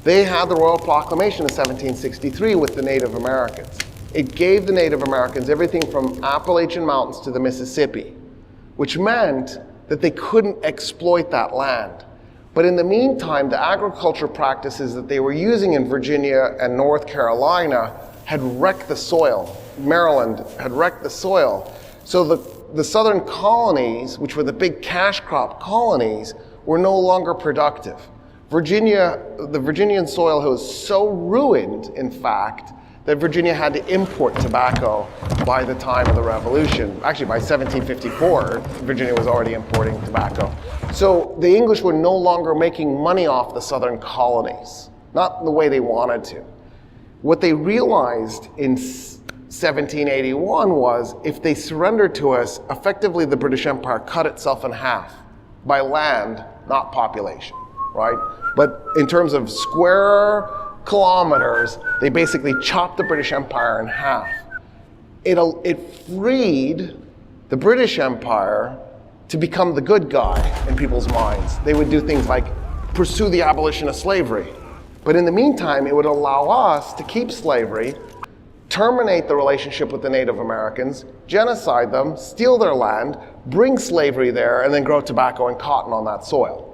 They had the Royal Proclamation of 1763 with the Native Americans. It gave the Native Americans everything from Appalachian Mountains to the Mississippi, which meant that they couldn't exploit that land. But in the meantime, the agriculture practices that they were using in Virginia and North Carolina had wrecked the soil. Maryland had wrecked the soil. So the southern colonies, which were the big cash crop colonies, were no longer productive. The Virginian soil was so ruined, in fact, that Virginia had to import tobacco by the time of the Revolution. Actually, by 1754, Virginia was already importing tobacco. So the English were no longer making money off the southern colonies, not the way they wanted to. What they realized in 1781 was if they surrendered to us, effectively the British Empire cut itself in half by land, not population, right? But in terms of square kilometers, they basically chopped the British Empire in half. It freed the British Empire to become the good guy in people's minds. They would do things like pursue the abolition of slavery. But in the meantime, it would allow us to keep slavery, terminate the relationship with the Native Americans, genocide them, steal their land, bring slavery there, and then grow tobacco and cotton on that soil.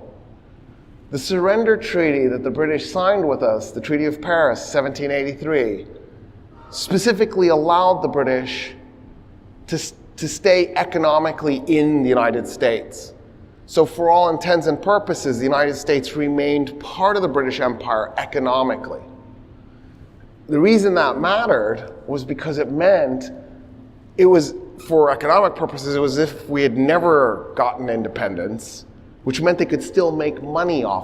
The surrender treaty that the British signed with us, the Treaty of Paris, 1783, specifically allowed the British to stay economically in the United States. So for all intents and purposes, the United States remained part of the British Empire economically. The reason that mattered was because it meant for economic purposes, it was as if we had never gotten independence, which meant they could still make money off